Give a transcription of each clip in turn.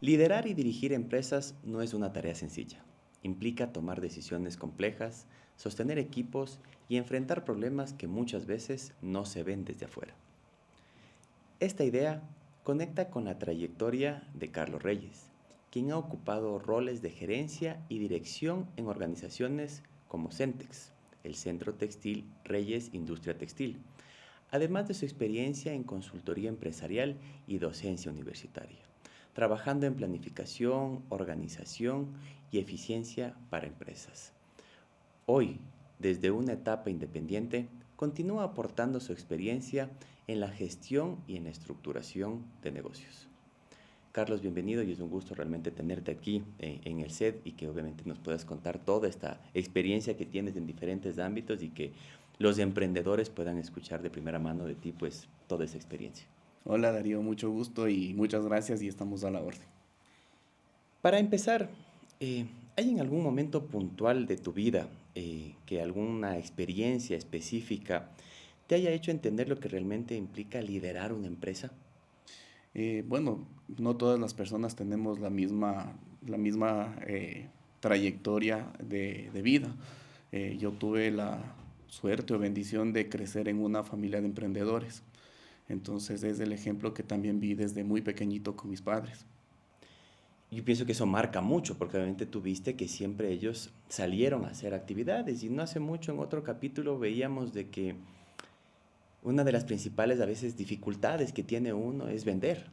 Liderar y dirigir empresas no es una tarea sencilla. Implica tomar decisiones complejas, sostener equipos y enfrentar problemas que muchas veces no se ven desde afuera. Esta idea conecta con la trayectoria de Carlos Reyes, quien ha ocupado roles de gerencia y dirección en organizaciones como Centex, el Centro Textil Reyes Industria Textil, además de su experiencia en consultoría empresarial y docencia universitaria, trabajando en planificación, organización y eficiencia para empresas. Hoy, desde una etapa independiente, continúa aportando su experiencia en la gestión y en la estructuración de negocios. Carlos, bienvenido y es un gusto realmente tenerte aquí en el set y que obviamente nos puedas contar toda esta experiencia que tienes en diferentes ámbitos y que los emprendedores puedan escuchar de primera mano de ti pues toda esa experiencia. Hola Darío, mucho gusto y muchas gracias y estamos a la orden. Para empezar, ¿hay en algún momento puntual de tu vida que alguna experiencia específica te haya hecho entender lo que realmente implica liderar una empresa? Bueno, no todas las personas tenemos la misma trayectoria de vida. Yo tuve la suerte o bendición de crecer en una familia de emprendedores. Entonces es el ejemplo que también vi desde muy pequeñito con mis padres. Yo pienso que eso marca mucho, porque obviamente tú viste que siempre ellos salieron a hacer actividades y no hace mucho en otro capítulo veíamos de que una de las principales a veces dificultades que tiene uno es vender,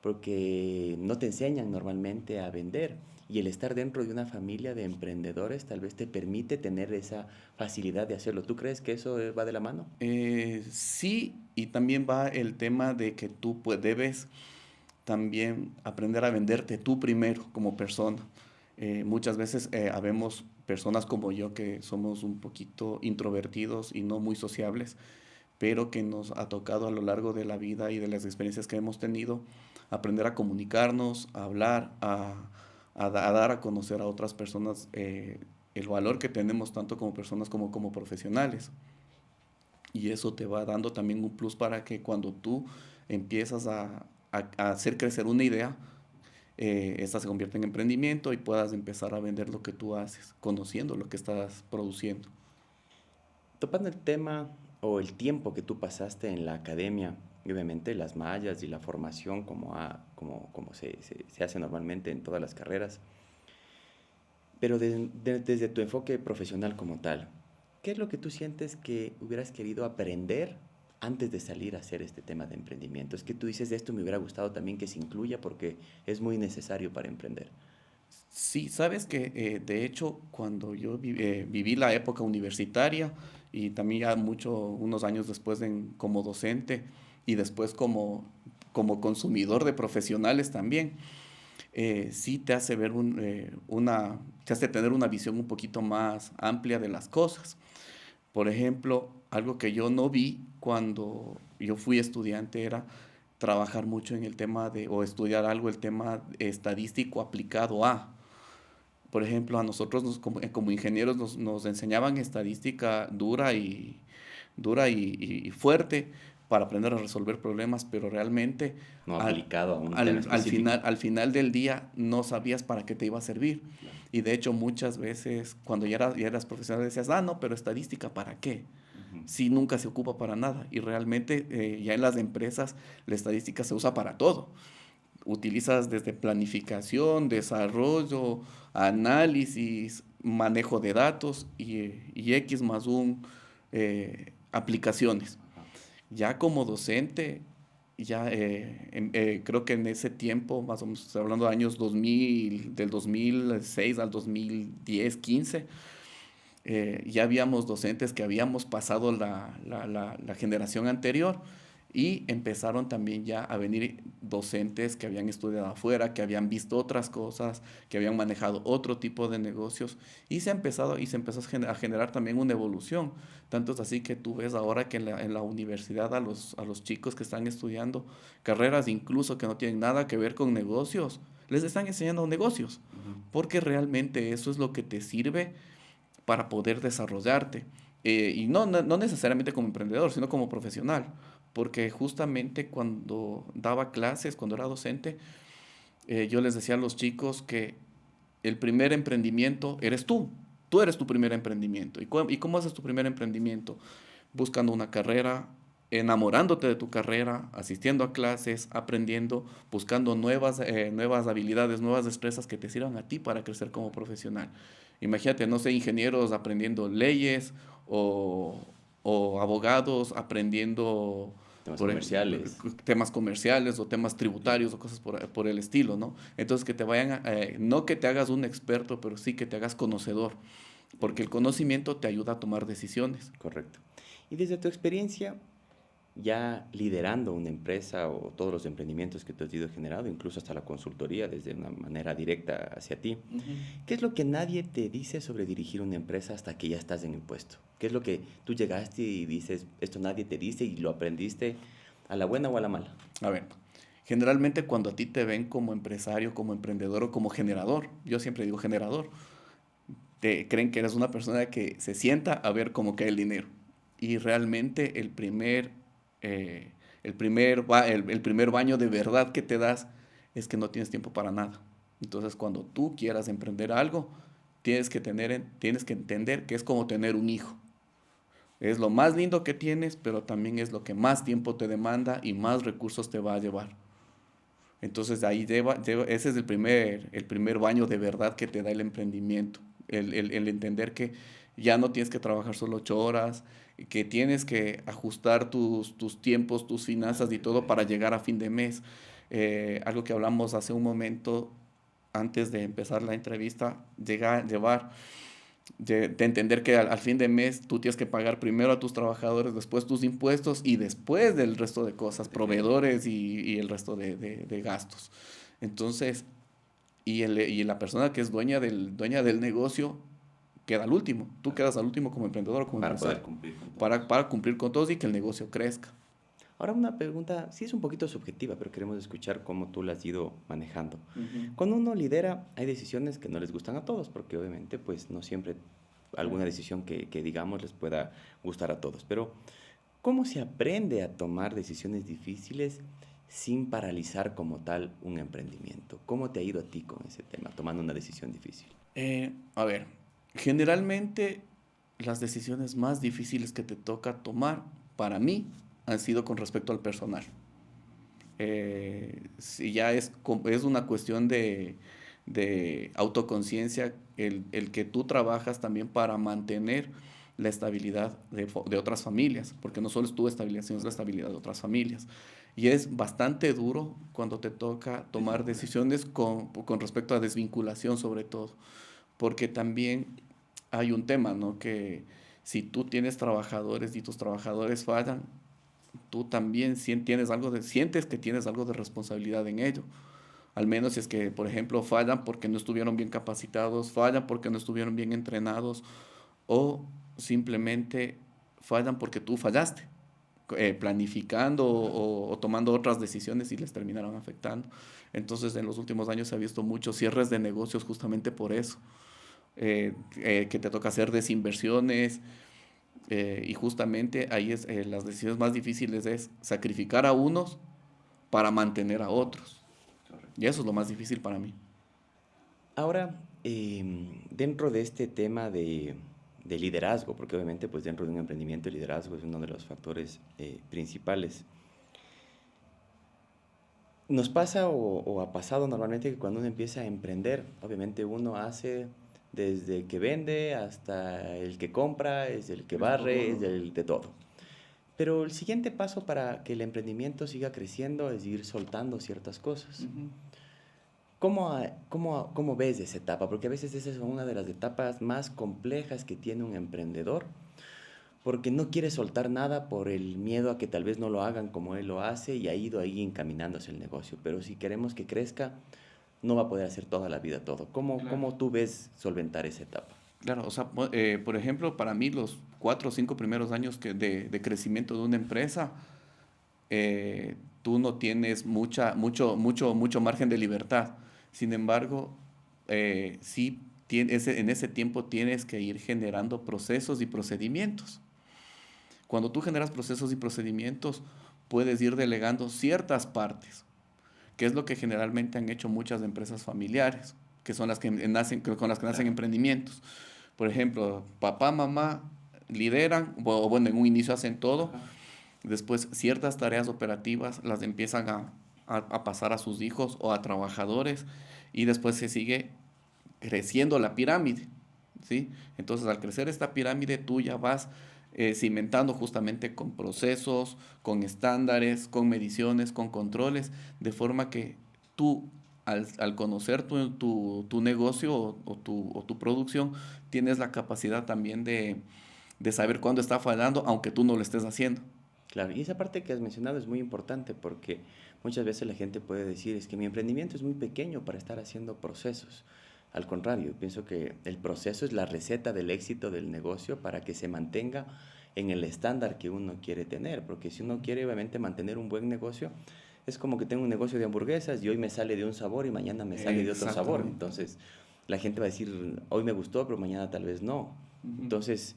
porque no te enseñan normalmente a vender y el estar dentro de una familia de emprendedores tal vez te permite tener esa facilidad de hacerlo. ¿Tú crees que eso va de la mano? Sí, y también va el tema de que tú pues, debes también aprender a venderte tú primero como persona. Muchas veces habemos personas como yo que somos un poquito introvertidos y no muy sociables, pero que nos ha tocado a lo largo de la vida y de las experiencias que hemos tenido aprender a comunicarnos, a hablar, a dar a conocer a otras personas el valor que tenemos tanto como personas como profesionales. Y eso te va dando también un plus para que cuando tú empiezas a hacer crecer una idea, esta se convierte en emprendimiento y puedas empezar a vender lo que tú haces, conociendo lo que estás produciendo. Topando el tema o el tiempo que tú pasaste en la academia, y obviamente las mallas y la formación como se hace normalmente en todas las carreras, pero desde tu enfoque profesional como tal, ¿qué es lo que tú sientes que hubieras querido aprender antes de salir a hacer este tema de emprendimiento? Es que tú dices, de esto me hubiera gustado también que se incluya porque es muy necesario para emprender. Sí, sabes que de hecho cuando yo viví la época universitaria y también ya unos años después como docente y después como consumidor de profesionales también, sí te hace ver te hace tener una visión un poquito más amplia de las cosas. Por ejemplo, algo que yo no vi cuando yo fui estudiante era trabajar mucho en el tema o estudiar algo, el tema estadístico aplicado a. Por ejemplo, a nosotros como ingenieros nos enseñaban estadística dura y fuerte para aprender a resolver problemas, pero realmente No al, aplicado a un tema al específico. al final del día no sabías para qué te iba a servir. Claro. Y de hecho muchas veces cuando ya eras profesional decías, no, pero estadística, ¿para qué? Ujú. Si nunca se ocupa para nada. Y realmente ya en las empresas la estadística se usa para todo. Utilizas desde planificación, desarrollo, análisis, manejo de datos y X más un aplicaciones. Ajá. Ya como docente, creo que en ese tiempo, más o menos estoy hablando de años 2000, del 2006 al 2010, 15, ya habíamos docentes que habíamos pasado la generación anterior y empezaron también ya a venir docentes que habían estudiado afuera, que habían visto otras cosas, que habían manejado otro tipo de negocios y se empezó a generar también una evolución. Tanto es así que tú ves ahora que en la universidad a los chicos que están estudiando carreras incluso que no tienen nada que ver con negocios, les están enseñando negocios, Ujú. porque realmente eso es lo que te sirve para poder desarrollarte. Y no necesariamente como emprendedor, sino como profesional, porque justamente cuando daba clases, cuando era docente, yo les decía a los chicos que el primer emprendimiento eres tú. Tú eres tu primer emprendimiento. ¿Y cómo haces tu primer emprendimiento? Buscando una carrera, enamorándote de tu carrera, asistiendo a clases, aprendiendo, buscando nuevas habilidades, nuevas destrezas que te sirvan a ti para crecer como profesional. Imagínate, no sé, ingenieros aprendiendo leyes o, o abogados aprendiendo Temas por comerciales. temas comerciales o temas tributarios o cosas por el estilo, ¿no? Entonces que te vayan, no que te hagas un experto, pero sí que te hagas conocedor, porque el conocimiento te ayuda a tomar decisiones. Correcto. Y desde tu experiencia, ya liderando una empresa o todos los emprendimientos que tú has ido generando, incluso hasta la consultoría desde una manera directa hacia ti, Ujú. ¿qué es lo que nadie te dice sobre dirigir una empresa hasta que ya estás en el puesto? ¿Qué es lo que tú llegaste y dices, esto nadie te dice y lo aprendiste a la buena o a la mala? A ver, generalmente cuando a ti te ven como empresario, como emprendedor o como generador, yo siempre digo generador, te creen que eres una persona que se sienta a ver cómo cae el dinero. Y realmente el primer baño de verdad que te das es que no tienes tiempo para nada. Entonces, cuando tú quieras emprender algo, tienes que entender que es como tener un hijo. Es lo más lindo que tienes, pero también es lo que más tiempo te demanda y más recursos te va a llevar. Entonces ahí ese es el primer baño de verdad que te da el emprendimiento, el entender que ya no tienes que trabajar solo 8 horas, que tienes que ajustar tus tiempos, tus finanzas y todo para llegar a fin de mes. Algo que hablamos hace un momento antes de empezar la entrevista, llevar de entender que al fin de mes tú tienes que pagar primero a tus trabajadores, después tus impuestos y después del resto de cosas, proveedores y el resto de gastos. Entonces, y la persona que es dueña del negocio queda al último. Tú quedas al último como emprendedor o como Para poder empresario, cumplir con todo. para cumplir con todos y que el negocio crezca. Ahora una pregunta, sí es un poquito subjetiva, pero queremos escuchar cómo tú la has ido manejando. Ujú. Cuando uno lidera, hay decisiones que no les gustan a todos, porque obviamente pues no siempre alguna decisión que digamos les pueda gustar a todos. Pero ¿cómo se aprende a tomar decisiones difíciles sin paralizar como tal un emprendimiento? ¿Cómo te ha ido a ti con ese tema, tomando una decisión difícil? A ver, generalmente las decisiones más difíciles que te toca tomar, para mí, han sido con respecto al personal. Si ya es una cuestión de autoconciencia, el que tú trabajas también para mantener la estabilidad de otras familias, porque no solo es tu estabilidad, sino es la estabilidad de otras familias. Y es bastante duro cuando te toca tomar decisiones con respecto a desvinculación sobre todo, porque también hay un tema, ¿no? Que si tú tienes trabajadores y tus trabajadores fallan, tú también sientes que tienes algo de responsabilidad en ello. Al menos si es que, por ejemplo, fallan porque no estuvieron bien capacitados, fallan porque no estuvieron bien entrenados o simplemente fallan porque tú fallaste, planificando o tomando otras decisiones y les terminaron afectando. Entonces, en los últimos años se ha visto muchos cierres de negocios justamente por eso, que te toca hacer desinversiones, y justamente ahí las decisiones más difíciles es sacrificar a unos para mantener a otros. Y eso es lo más difícil para mí. Ahora, dentro de este tema de liderazgo, porque obviamente pues dentro de un emprendimiento el liderazgo es uno de los factores principales. Nos pasa o ha pasado normalmente que cuando uno empieza a emprender, obviamente uno hace desde que vende hasta el que compra, es el que barre, es el de todo. Pero el siguiente paso para que el emprendimiento siga creciendo es ir soltando ciertas cosas. Ujú. ¿Cómo ves esa etapa? Porque a veces esa es una de las etapas más complejas que tiene un emprendedor, porque no quiere soltar nada por el miedo a que tal vez no lo hagan como él lo hace y ha ido ahí encaminándose el negocio. Pero si queremos que crezca, no va a poder hacer toda la vida todo. Claro. ¿Cómo tú ves solventar esa etapa? Claro, o sea, por ejemplo, para mí los 4 o 5 primeros años de crecimiento de una empresa, tú no tienes mucho margen de libertad. Sin embargo, sí en ese tiempo tienes que ir generando procesos y procedimientos. Cuando tú generas procesos y procedimientos, puedes ir delegando ciertas partes, que es lo que generalmente han hecho muchas empresas familiares, que son las que nacen, con las que nacen emprendimientos. Por ejemplo, papá, mamá lideran, o bueno, en un inicio hacen todo, después ciertas tareas operativas las empiezan a pasar a sus hijos o a trabajadores, y después se sigue creciendo la pirámide, ¿sí? Entonces, al crecer esta pirámide, tú ya vas cimentando justamente con procesos, con estándares, con mediciones, con controles, de forma que tú, al conocer tu negocio o tu producción, tienes la capacidad también de saber cuándo está fallando, aunque tú no lo estés haciendo. Claro, y esa parte que has mencionado es muy importante porque muchas veces la gente puede decir, es que mi emprendimiento es muy pequeño para estar haciendo procesos. Al contrario, pienso que el proceso es la receta del éxito del negocio para que se mantenga en el estándar que uno quiere tener, porque si uno quiere obviamente mantener un buen negocio, es como que tengo un negocio de hamburguesas y hoy me sale de un sabor y mañana me sale de otro sabor. Exactamente. Entonces, la gente va a decir, hoy me gustó, pero mañana tal vez no. Entonces,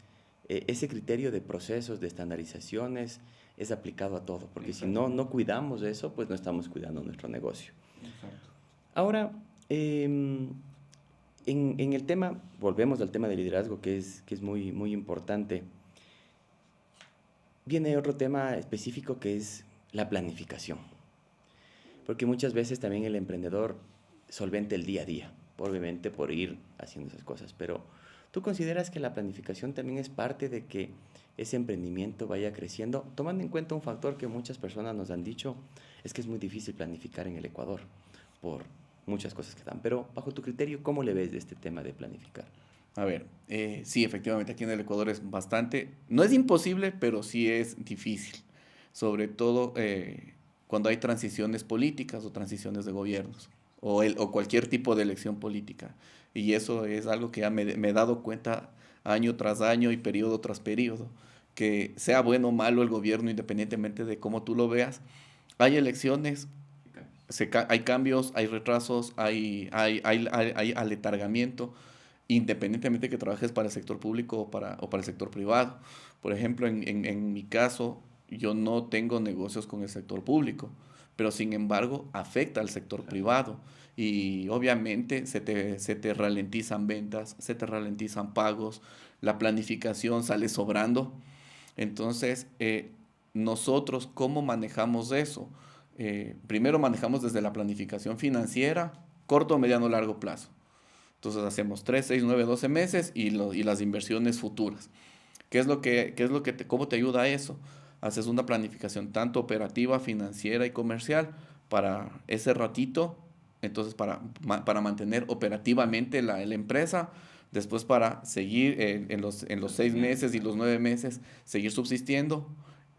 ese criterio de procesos, de estandarizaciones, es aplicado a todo, porque si no, no cuidamos eso, pues no estamos cuidando nuestro negocio. Exacto. Ahora, en el tema, volvemos al tema de liderazgo, que es muy, muy importante. Viene otro tema específico que es la planificación, porque muchas veces también el emprendedor solvente el día a día, obviamente por ir haciendo esas cosas, pero ¿tú consideras que la planificación también es parte de que ese emprendimiento vaya creciendo, tomando en cuenta un factor que muchas personas nos han dicho, es que es muy difícil planificar en el Ecuador por muchas cosas que dan? Pero bajo tu criterio, ¿cómo le ves de este tema de planificar? A ver, sí, efectivamente, aquí en el Ecuador es bastante, no es imposible, pero sí es difícil, sobre todo cuando hay transiciones políticas o transiciones de gobiernos, o cualquier tipo de elección política. Y eso es algo que ya me he dado cuenta año tras año y periodo tras periodo, que sea bueno o malo el gobierno, independientemente de cómo tú lo veas, hay elecciones, hay cambios, hay retrasos, hay aletargamiento, independientemente que trabajes para el sector público o para el sector privado. Por ejemplo, en mi caso, yo no tengo negocios con el sector público, pero sin embargo afecta al sector privado. Y obviamente se te ralentizan ventas, se te ralentizan pagos, la planificación sale sobrando. Entonces, nosotros, ¿cómo manejamos eso? Primero manejamos desde la planificación financiera, corto, mediano, largo plazo. Entonces hacemos 3, 6, 9, 12 meses y las inversiones futuras. ¿Cómo te ayuda a eso? Haces una planificación tanto operativa, financiera y comercial para ese ratito, entonces para mantener operativamente la empresa, después para seguir en los 6 meses y los 9 meses, seguir subsistiendo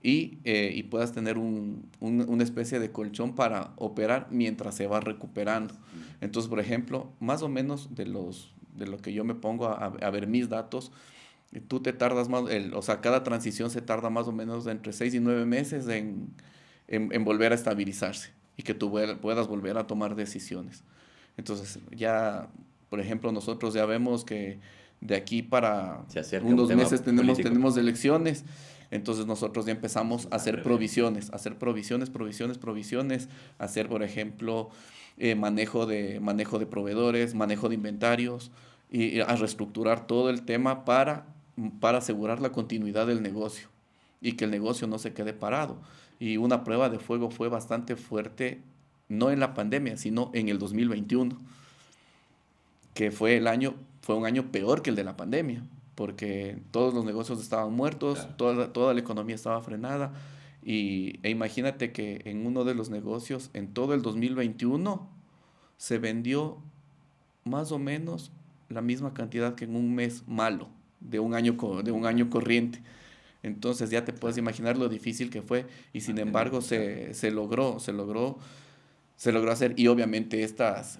y puedas tener una especie de colchón para operar mientras se va recuperando. Entonces, por ejemplo, más o menos de lo que yo me pongo a ver mis datos, tú te tardas más, o sea, cada transición se tarda más o menos de entre 6 y 9 meses en volver a estabilizarse y que tú puedas volver a tomar decisiones. Entonces, ya, por ejemplo, nosotros ya vemos que de aquí para Se acerca un unos tema meses político. tenemos elecciones, entonces nosotros ya empezamos a hacer provisiones, hacer, por ejemplo, manejo de proveedores, manejo de inventarios, y a reestructurar todo el tema para asegurar la continuidad del negocio y que el negocio no se quede parado. Y una prueba de fuego fue bastante fuerte, no en la pandemia, sino en el 2021, que fue un año peor que el de la pandemia, porque todos los negocios estaban muertos, Claro. toda la economía estaba frenada. E imagínate que en uno de los negocios, en todo el 2021, se vendió más o menos la misma cantidad que en un mes malo, de un año corriente. Entonces ya te puedes imaginar lo difícil que fue, y sin embargo se logró hacer. Y obviamente estas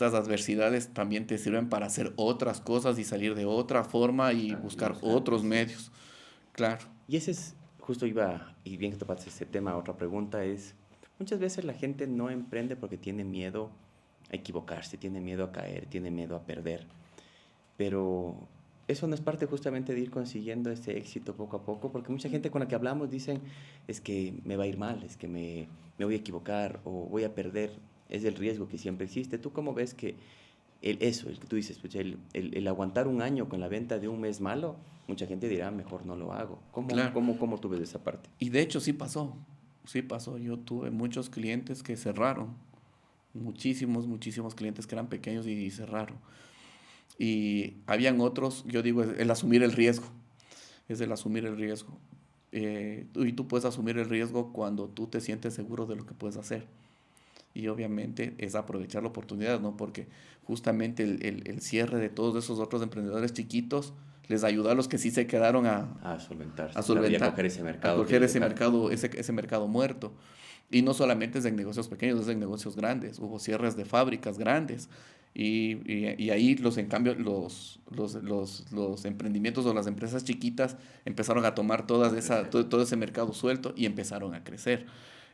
adversidades también te sirven para hacer otras cosas y salir de otra forma y buscar otros medios. Claro. Y ese es, justo iba, y bien que topaste ese tema, otra pregunta es, muchas veces la gente no emprende porque tiene miedo a equivocarse, tiene miedo a caer, tiene miedo a perder. Pero eso no es parte justamente de ir consiguiendo ese éxito poco a poco, porque mucha gente con la que hablamos dicen, es que me va a ir mal, es que me voy a equivocar o voy a perder. Es el riesgo que siempre existe. ¿Tú cómo ves que el que tú dices, pues, el aguantar un año con la venta de un mes malo, mucha gente dirá, mejor no lo hago? Claro. ¿Cómo tú ves esa parte? Y de hecho sí pasó, sí pasó. Yo tuve muchos clientes que cerraron, muchísimos clientes que eran pequeños y cerraron. Y habían otros, yo digo, es el asumir el riesgo, es el asumir el riesgo. Y tú puedes asumir el riesgo cuando tú te sientes seguro de lo que puedes hacer. Y obviamente es aprovechar la oportunidad, ¿no? Porque justamente el cierre de todos esos otros emprendedores chiquitos les ayudó a los que sí se quedaron A solventarse, a claro, y a solventar, coger ese a mercado que coger les ese dejaron. mercado, ese mercado muerto. Y no solamente es en negocios pequeños, es en negocios grandes. Hubo cierres de fábricas grandes. Y ahí en cambio, los emprendimientos o las empresas chiquitas empezaron a tomar todo ese mercado suelto y empezaron a crecer.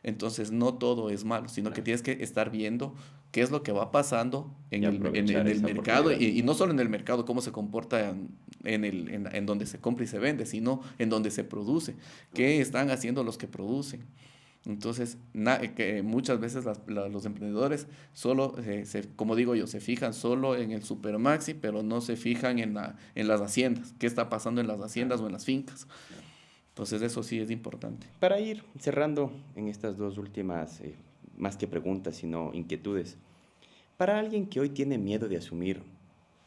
Entonces, no todo es malo, sino que Claro. tienes que estar viendo qué es lo que va pasando Y aprovechar en el esa mercado oportunidad. y no solo en el mercado, cómo se comporta en donde se compra y se vende, sino en donde se produce. ¿Qué están haciendo los que producen? Entonces, que muchas veces los emprendedores solo, como digo yo, se fijan solo en el supermaxi, pero no se fijan en las haciendas. ¿Qué está pasando en las haciendas Claro, o en las fincas? claro. Entonces, eso sí es importante. Para ir cerrando en estas dos últimas, más que preguntas, sino inquietudes, para alguien que hoy tiene miedo de asumir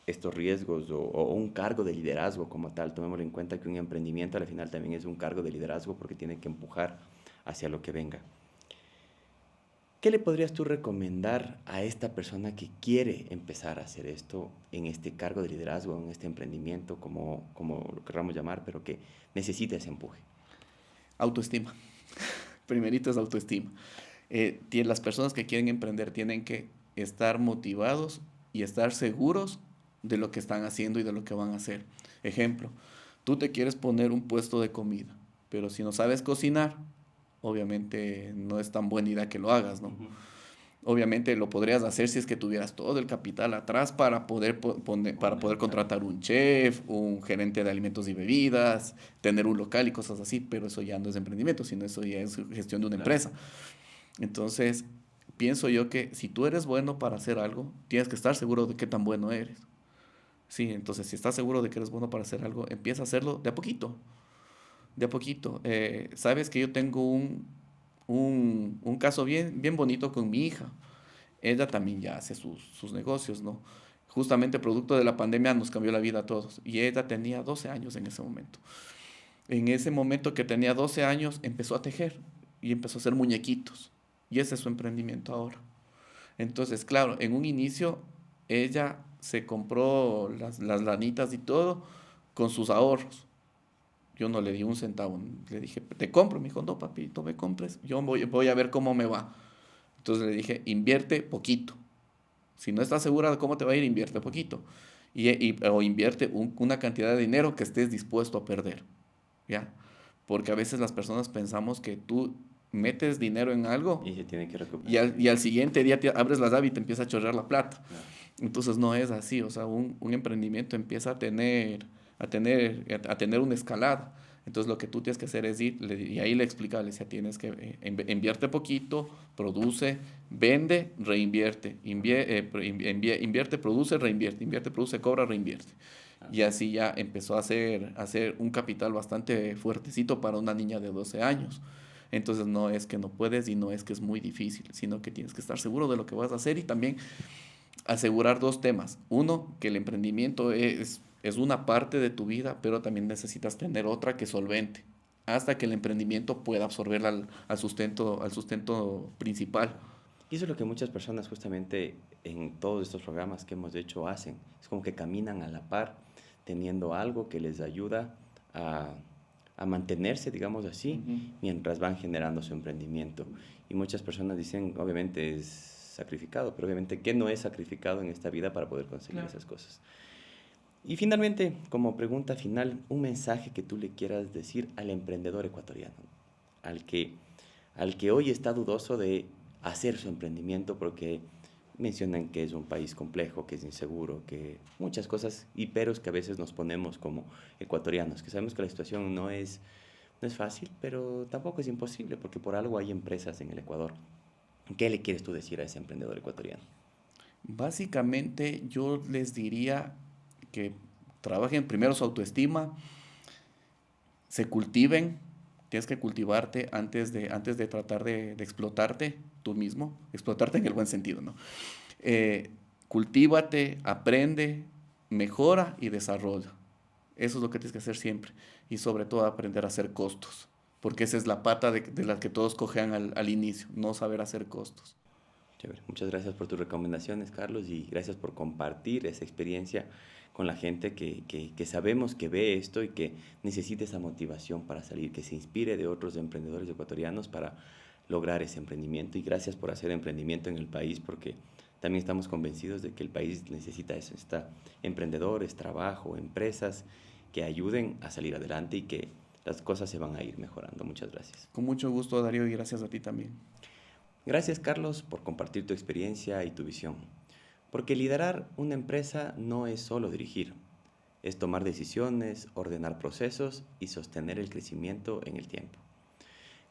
estos riesgos o un cargo de liderazgo como tal, tomémoslo en cuenta que un emprendimiento al final también es un cargo de liderazgo porque tiene que empujar hacia lo que venga. ¿Qué le podrías tú recomendar a esta persona que quiere empezar a hacer esto en este cargo de liderazgo, en este emprendimiento, como lo queramos llamar, pero que necesita ese empuje? Autoestima. Primerito es autoestima. Las personas que quieren emprender tienen que estar motivados y estar seguros de lo que están haciendo y de lo que van a hacer. Ejemplo, tú te quieres poner un puesto de comida, pero si no sabes cocinar, obviamente no es tan buena idea que lo hagas, ¿no? Ujú. Obviamente lo podrías hacer si es que tuvieras todo el capital atrás para para poder contratar un chef, un gerente de alimentos y bebidas, tener un local y cosas así, pero eso ya no es emprendimiento, sino eso ya es gestión de una Claro. empresa. Entonces, pienso yo que si tú eres bueno para hacer algo, tienes que estar seguro de qué tan bueno eres. Sí, entonces si estás seguro de que eres bueno para hacer algo, empieza a hacerlo de a poquito, de a poquito. Sabes que yo tengo un caso bien bonito con mi hija. Ella también ya hace sus negocios, ¿no? Justamente producto de la pandemia nos cambió la vida a todos. Y ella tenía 12 años en ese momento. En ese momento que tenía 12 años empezó a tejer y empezó a hacer muñequitos. Y ese es su emprendimiento ahora. Entonces, claro, en un inicio ella se compró las lanitas y todo con sus ahorros. Yo no le di un centavo. Le dije, te compro. Me dijo, no, papito, me compres. Yo voy a ver cómo me va. Entonces le dije, invierte poquito. Si no estás segura de cómo te va a ir, invierte poquito. O invierte una cantidad de dinero que estés dispuesto a perder. ¿Ya? Porque a veces las personas pensamos que tú metes dinero en algo Y se tiene que y recuperar. al siguiente día abres la llave y te empieza a chorrear la plata. Claro. Entonces no es así, o sea, un emprendimiento empieza a tener una escalada. Entonces lo que tú tienes que hacer es ir, y ahí le explica, le decía, tienes que invierte poquito, produce, vende, reinvierte, invierte, produce, reinvierte, invierte, produce, cobra, reinvierte. Y así ya empezó a hacer un capital bastante fuertecito para una niña de 12 años. Entonces no es que no puedes y no es que es muy difícil, sino que tienes que estar seguro de lo que vas a hacer y también asegurar dos temas. Uno, que el emprendimiento es una parte de tu vida, pero también necesitas tener otra que solvente, hasta que el emprendimiento pueda absorber al sustento principal. Y eso es lo que muchas personas justamente en todos estos programas que hemos hecho hacen. Es como que caminan a la par, teniendo algo que les ayuda a, a mantenerse, digamos así, Ujú. mientras van generando su emprendimiento. Y muchas personas dicen, obviamente es sacrificado, pero obviamente, ¿qué no es sacrificado en esta vida para poder conseguir Claro. esas cosas? Y finalmente, como pregunta final, un mensaje que tú le quieras decir al emprendedor ecuatoriano, al que, al que hoy está dudoso de hacer su emprendimiento porque Mencionan que es un país complejo, que es inseguro, que muchas cosas y peros que a veces nos ponemos como ecuatorianos, que sabemos que la situación no es fácil, pero tampoco es imposible, porque por algo hay empresas en el Ecuador. ¿Qué le quieres tú decir a ese emprendedor ecuatoriano? Básicamente yo les diría que trabajen primero su autoestima, se cultiven, tienes que cultivarte antes de tratar de explotarte tú mismo, explotarte en el buen sentido, ¿no? Cultívate, aprende, mejora y desarrolla. Eso es lo que tienes que hacer siempre. Y sobre todo aprender a hacer costos, porque esa es la pata de la que todos cojean al inicio, no saber hacer costos. Chévere. Muchas gracias por tus recomendaciones, Carlos, y gracias por compartir esa experiencia con la gente que sabemos que ve esto y que necesita esa motivación para salir, que se inspire de otros emprendedores ecuatorianos para lograr ese emprendimiento. Y gracias por hacer emprendimiento en el país, porque también estamos convencidos de que el país necesita eso, está emprendedores, trabajo, empresas que ayuden a salir adelante y que las cosas se van a ir mejorando. Muchas gracias. Con mucho gusto, Darío, y gracias a ti también. Gracias, Carlos, por compartir tu experiencia y tu visión. Porque liderar una empresa no es solo dirigir, es tomar decisiones, ordenar procesos y sostener el crecimiento en el tiempo.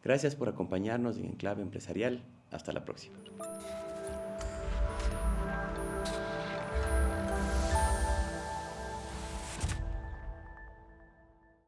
Gracias por acompañarnos en Enclave Empresarial. Hasta la próxima.